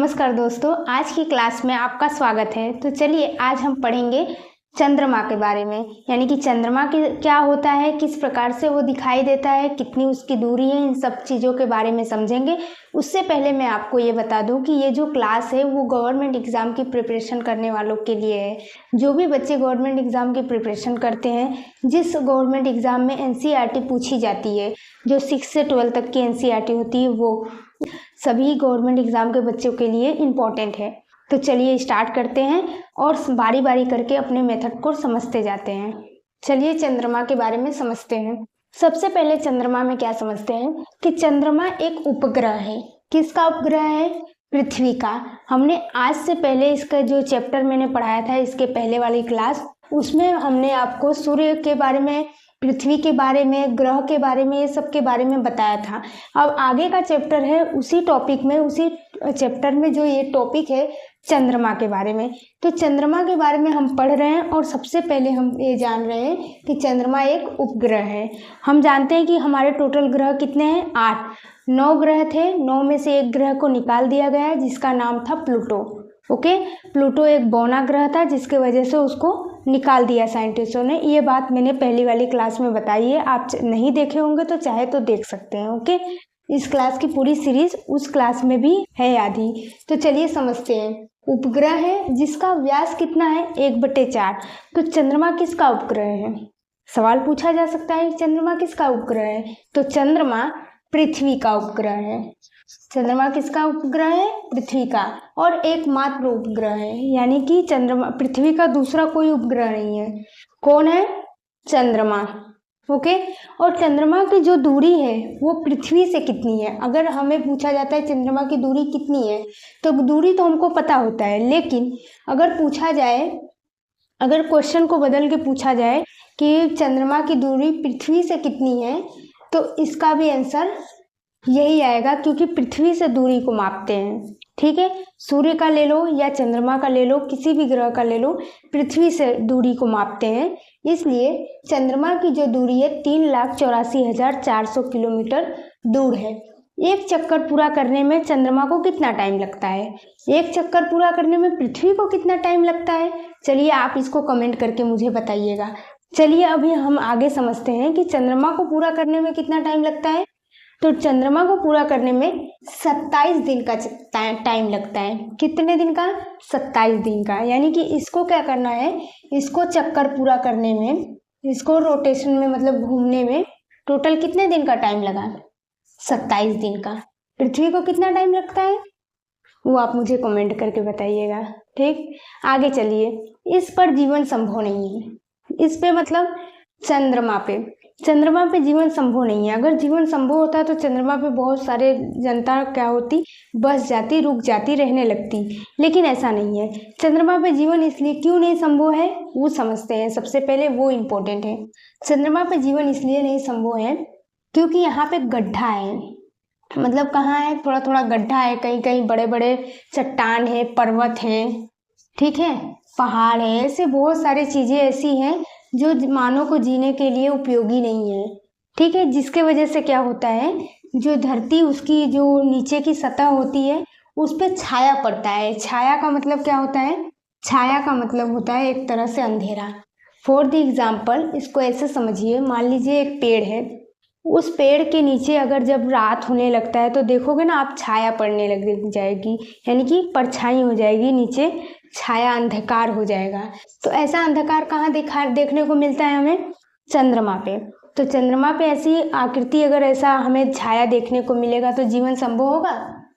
नमस्कार दोस्तों, आज की क्लास में आपका स्वागत है। तो चलिए आज हम पढ़ेंगे चंद्रमा के बारे में, यानी कि चंद्रमा के क्या होता है, किस प्रकार से वो दिखाई देता है, कितनी उसकी दूरी है, इन सब चीज़ों के बारे में समझेंगे। उससे पहले मैं आपको ये बता दूं कि ये जो क्लास है वो गवर्नमेंट एग्ज़ाम की प्रिपरेशन करने वालों के लिए है। जो भी बच्चे गवर्नमेंट एग्ज़ाम की प्रिपरेशन करते हैं, जिस गवर्नमेंट एग्ज़ाम में एनसीईआरटी पूछी जाती है, जो 6 से 12 तक की एनसीईआरटी होती है, वो सभी गवर्नमेंट एग्ज़ाम के बच्चों के लिए इम्पोर्टेंट है। तो चलिए स्टार्ट करते हैं और बारी बारी करके अपने मेथड को समझते जाते हैं। चलिए चंद्रमा के बारे में समझते हैं। सबसे पहले चंद्रमा में क्या समझते हैं कि चंद्रमा एक उपग्रह है। किसका उपग्रह है? पृथ्वी का। हमने आज से पहले इसका जो चैप्टर मैंने पढ़ाया था, इसके पहले वाली क्लास, उसमें हमने आपको सूर्य के बारे में, पृथ्वी के बारे में, ग्रह के बारे में, ये सब के बारे में बताया था। अब आगे का चैप्टर है उसी टॉपिक में, उसी चैप्टर में जो ये टॉपिक है चंद्रमा के बारे में। तो चंद्रमा के बारे में हम पढ़ रहे हैं और सबसे पहले हम ये जान रहे हैं कि चंद्रमा एक उपग्रह है। हम जानते हैं कि हमारे टोटल ग्रह कितने हैं? 8। 9 ग्रह थे, 9 में से एक ग्रह को निकाल दिया गया जिसका नाम था प्लूटो। ओके, प्लूटो एक बौना ग्रह था जिसके वजह से उसको निकाल दिया साइंटिस्टों ने। ये बात मैंने पहली वाली क्लास में बताई है, आप नहीं देखे होंगे तो चाहे तो देख सकते हैं। ओके, इस क्लास की पूरी सीरीज उस क्लास में भी है आधी। तो चलिए समझते हैं। उपग्रह है जिसका व्यास कितना है? 1/4। तो चंद्रमा किसका उपग्रह है? सवाल पूछा जा सकता है, चंद्रमा किसका उपग्रह है? तो चंद्रमा पृथ्वी का उपग्रह है। चंद्रमा किसका उपग्रह है? पृथ्वी का, और एकमात्र उपग्रह है, यानी कि चंद्रमा, पृथ्वी का दूसरा कोई उपग्रह नहीं है। कौन है? चंद्रमा। ओके, और चंद्रमा की जो दूरी है वो पृथ्वी से कितनी है? अगर हमें पूछा जाता है चंद्रमा की दूरी कितनी है, तो दूरी तो हमको पता होता है, लेकिन अगर पूछा जाए, अगर क्वेश्चन को बदल के पूछा जाए कि चंद्रमा की दूरी पृथ्वी से कितनी है, तो इसका भी आंसर यही आएगा, क्योंकि पृथ्वी से दूरी को मापते हैं। ठीक है, सूर्य का ले लो या चंद्रमा का ले लो, किसी भी ग्रह का ले लो, पृथ्वी से दूरी को मापते हैं। इसलिए चंद्रमा की जो दूरी है 3,84,400 किलोमीटर दूर है। एक चक्कर पूरा करने में चंद्रमा को कितना टाइम लगता है? एक चक्कर पूरा करने में पृथ्वी को कितना टाइम लगता है? चलिए आप इसको कमेंट करके मुझे बताइएगा। चलिए अभी हम आगे समझते हैं कि चंद्रमा को पूरा करने में कितना टाइम लगता है। तो चंद्रमा को पूरा करने में 27 दिन का टाइम लगता है। कितने दिन का? 27 दिन का। यानी कि इसको क्या करना है, इसको चक्कर पूरा करने में, इसको रोटेशन में मतलब घूमने में टोटल कितने दिन का टाइम लगा? 27 दिन का। पृथ्वी को कितना टाइम लगता है वो आप मुझे कमेंट करके बताइएगा। ठीक, आगे चलिए। इस पर जीवन संभव नहीं है। इस पे मतलब चंद्रमा पे जीवन संभव नहीं है। अगर जीवन संभव होता तो चंद्रमा पे बहुत सारे जनता क्या होती, बस जाती, रुक जाती, रहने लगती, लेकिन ऐसा नहीं है। चंद्रमा पे जीवन इसलिए क्यों नहीं संभव है वो समझते हैं। सबसे पहले वो इम्पोर्टेंट है। चंद्रमा पे जीवन इसलिए नहीं संभव है क्योंकि यहाँ पे गड्ढा है। मतलब कहाँ है? थोड़ा थोड़ा गड्ढा है, कहीं कहीं बड़े बड़े चट्टान है, पर्वत है, ठीक है, पहाड़ है, ऐसे बहुत सारी चीजें ऐसी हैं जो मानव को जीने के लिए उपयोगी नहीं है। ठीक है, जिसके वजह से क्या होता है, जो धरती, उसकी जो नीचे की सतह होती है उस पर छाया पड़ता है। छाया का मतलब क्या होता है? छाया का मतलब होता है एक तरह से अंधेरा। फॉर द एग्जाम्पल इसको ऐसे समझिए, मान लीजिए एक पेड़ है, उस पेड़ के नीचे अगर जब रात होने लगता है तो देखोगे ना आप, छाया पड़ने लग जाएगी, यानी कि परछाई हो जाएगी, नीचे छाया, अंधकार हो जाएगा। तो ऐसा अंधकार कहाँ देखने को मिलता है हमें? चंद्रमा पे। तो चंद्रमा पे ऐसी आकृति, अगर ऐसा हमें छाया देखने को मिलेगा तो जीवन संभव होगा?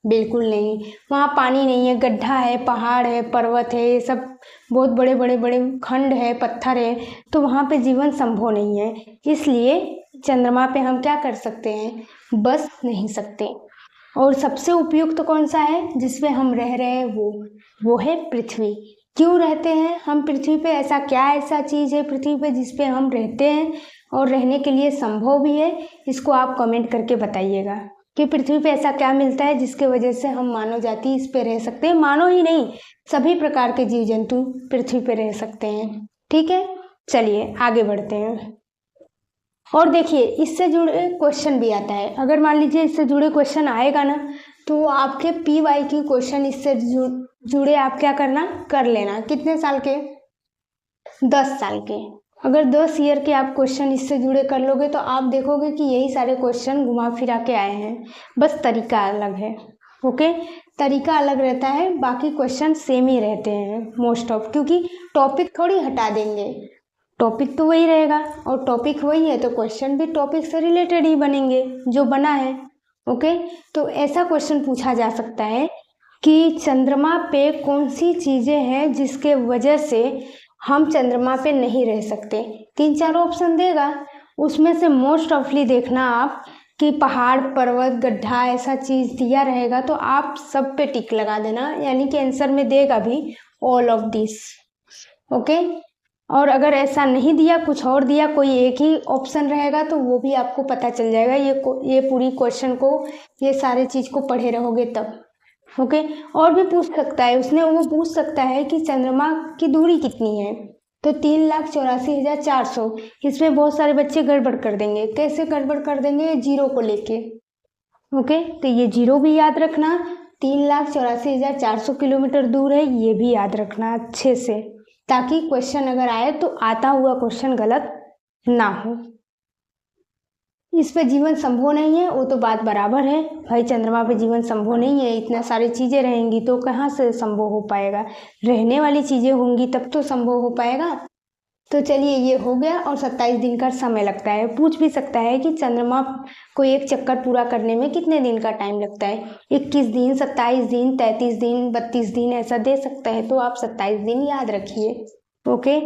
बिल्कुल नहीं। वहाँ पानी नहीं है, गड्ढा है, पहाड़ है, पर्वत है, ये सब बहुत बड़े बड़े बड़े खंड है, पत्थर है, तो वहाँ पे जीवन संभव नहीं है। इसलिए चंद्रमा पे हम क्या कर सकते हैं? बस नहीं सकते। और सबसे उपयुक्त कौन सा है जिसपे हम रह रहे हैं? वो है पृथ्वी। क्यों रहते हैं हम पृथ्वी पे? ऐसा क्या ऐसा चीज़ है पृथ्वी पे जिसपे हम रहते हैं और रहने के लिए संभव भी है? इसको आप कमेंट करके बताइएगा कि पृथ्वी पे ऐसा क्या मिलता है जिसके वजह से हम मानव जाति इस पे रह सकते हैं। मानव ही नहीं, सभी प्रकार के जीव जंतु पृथ्वी पे रह सकते हैं। ठीक है, चलिए आगे बढ़ते हैं। और देखिए, इससे जुड़े क्वेश्चन भी आता है। अगर मान लीजिए इससे जुड़े क्वेश्चन आएगा ना, तो आपके PYQ क्वेश्चन इससे जुड़े आप क्या करना कर लेना। कितने साल के? 10 साल के। अगर 10 ईयर के आप क्वेश्चन इससे जुड़े कर लोगे तो आप देखोगे कि यही सारे क्वेश्चन घुमा फिरा के आए हैं, बस तरीका अलग है। ओके, तरीका अलग रहता है, बाकी क्वेश्चन सेम ही रहते हैं मोस्ट ऑफ, क्योंकि टॉपिक थोड़ी हटा देंगे, टॉपिक तो वही रहेगा और टॉपिक वही है तो क्वेश्चन भी टॉपिक से रिलेटेड ही बनेंगे जो बना है। ओके, तो ऐसा क्वेश्चन पूछा जा सकता है कि चंद्रमा पे कौन सी चीज़ें हैं जिसके वजह से हम चंद्रमा पे नहीं रह सकते। 3-4 ऑप्शन देगा, उसमें से मोस्ट ऑफली देखना आप कि पहाड़, पर्वत, गड्ढा ऐसा चीज़ दिया रहेगा तो आप सब पे टिक लगा देना, यानी कि आंसर में देगा भी ऑल ऑफ दिस। ओके, और अगर ऐसा नहीं दिया, कुछ और दिया, कोई एक ही ऑप्शन रहेगा तो वो भी आपको पता चल जाएगा। ये पूरी क्वेश्चन को, ये सारे चीज़ को पढ़े रहोगे तब। ओके, और भी पूछ सकता है उसने, वो पूछ सकता है कि चंद्रमा की दूरी कितनी है, तो 3,84,400। इसमें बहुत सारे बच्चे गड़बड़ कर देंगे। कैसे गड़बड़ कर देंगे? जीरो को लेके। ओके, तो ये जीरो भी याद रखना, 3,84,400 किलोमीटर दूर है, ये भी याद रखना अच्छे से, ताकि क्वेश्चन अगर आए तो आता हुआ क्वेश्चन गलत ना हो। इस पे जीवन संभव नहीं है, वो तो बात बराबर है भाई, चंद्रमा पे जीवन संभव नहीं है, इतना सारी चीज़ें रहेंगी तो कहाँ से संभव हो पाएगा, रहने वाली चीज़ें होंगी तब तो संभव हो पाएगा। तो चलिए ये हो गया, और 27 दिन का समय लगता है। पूछ भी सकता है कि चंद्रमा को एक चक्कर पूरा करने में कितने दिन का टाइम लगता है, 21 दिन, 27 दिन, 33 दिन, 32 दिन, ऐसा दे सकता है, तो आप 27 दिन याद रखिए। ओके,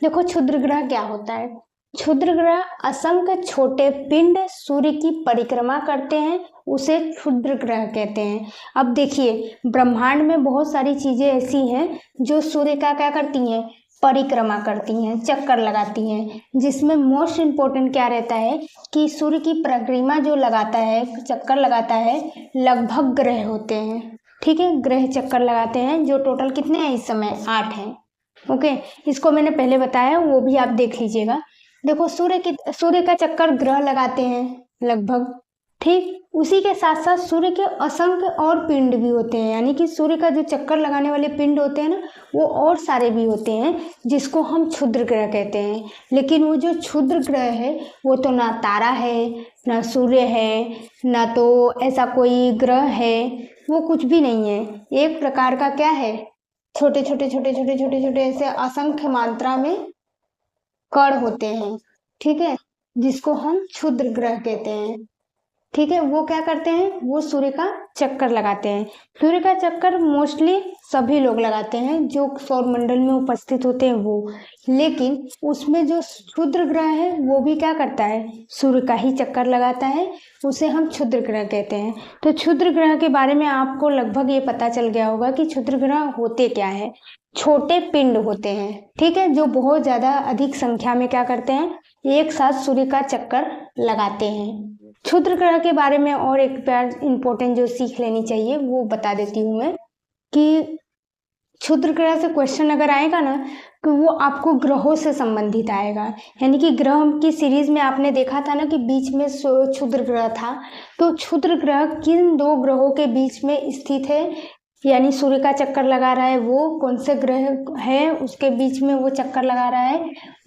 देखो क्षुद्र ग्रह क्या होता है। क्षुद्र ग्रह असंख्य छोटे पिंड सूर्य की परिक्रमा करते हैं, उसे क्षुद्र ग्रह कहते हैं। अब देखिए, ब्रह्मांड में बहुत सारी चीजें ऐसी हैं जो सूर्य का क्या करती हैं, परिक्रमा करती हैं, चक्कर लगाती हैं, जिसमें मोस्ट इम्पोर्टेंट क्या रहता है कि सूर्य की परिक्रमा जो लगाता है, चक्कर लगाता है, लगभग ग्रह होते हैं। ठीक है, ग्रह चक्कर लगाते हैं, जो टोटल कितने हैं इस समय? 8 हैं। ओके, इसको मैंने पहले बताया, वो भी आप देख लीजिएगा। देखो, सूर्य का चक्कर ग्रह लगाते हैं लगभग, ठीक। उसी के साथ साथ सूर्य के असंख्य और पिंड भी होते हैं, यानी कि सूर्य का जो चक्कर लगाने वाले पिंड होते हैं ना, वो और सारे भी होते हैं, जिसको हम क्षुद्र ग्रह कहते हैं। लेकिन वो जो क्षुद्र ग्रह है वो तो ना तारा है, ना सूर्य है, ना तो ऐसा कोई ग्रह है, वो कुछ भी नहीं है। एक प्रकार का क्या है, छोटे छोटे छोटे छोटे छोटे छोटे ऐसे असंख्य मात्रा में कण होते हैं, ठीक है, जिसको हम क्षुद्र ग्रह कहते हैं। ठीक है, वो क्या करते हैं, वो सूर्य का चक्कर लगाते हैं। सूर्य का चक्कर मोस्टली सभी लोग लगाते हैं जो सौर मंडल में उपस्थित होते हैं वो, लेकिन उसमें जो क्षुद्र ग्रह है वो भी क्या करता है, सूर्य का ही चक्कर लगाता है, उसे हम क्षुद्र ग्रह कहते हैं। तो क्षुद्र ग्रह के बारे में आपको लगभग ये पता चल गया होगा कि क्षुद्र ग्रह होते क्या है। छोटे पिंड होते हैं, ठीक है, जो बहुत ज्यादा अधिक संख्या में क्या करते हैं, एक साथ सूर्य का चक्कर लगाते हैं। क्षुद्र ग्रह के बारे में और एक बार इम्पोर्टेंट जो सीख लेनी चाहिए वो बता देती हूँ मैं, कि क्षुद्र ग्रह से क्वेश्चन अगर आएगा ना तो वो आपको ग्रहों से संबंधित आएगा। यानी कि ग्रह की सीरीज में आपने देखा था ना कि बीच में क्षुद्र ग्रह था, तो क्षुद्र ग्रह किन 2 ग्रहों के बीच में स्थित है, यानी सूर्य का चक्कर लगा रहा है वो कौन से ग्रह है उसके बीच में वो चक्कर लगा रहा है,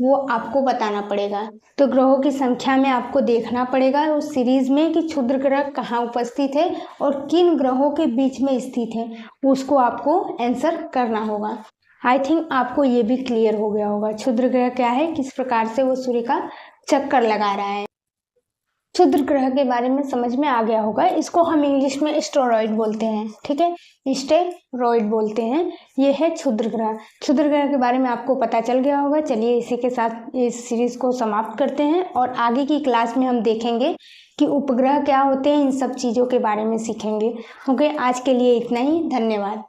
वो आपको बताना पड़ेगा। तो ग्रहों की संख्या में आपको देखना पड़ेगा उस सीरीज में कि क्षुद्र ग्रह कहाँ उपस्थित है और किन ग्रहों के बीच में स्थित है, उसको आपको आंसर करना होगा। आई थिंक आपको ये भी क्लियर हो गया होगा क्षुद्र ग्रह क्या है, किस प्रकार से वो सूर्य का चक्कर लगा रहा है। क्षुद्र ग्रह के बारे में समझ में आ गया होगा। इसको हम इंग्लिश में एस्टेरॉइड बोलते हैं, ठीक है, एस्टेरॉइड बोलते हैं। ये है क्षुद्र ग्रह। क्षुद्र ग्रह के बारे में आपको पता चल गया होगा। चलिए इसी के साथ इस सीरीज को समाप्त करते हैं और आगे की क्लास में हम देखेंगे कि उपग्रह क्या होते हैं, इन सब चीज़ों के बारे में सीखेंगे। ओके, आज के लिए इतना ही, धन्यवाद।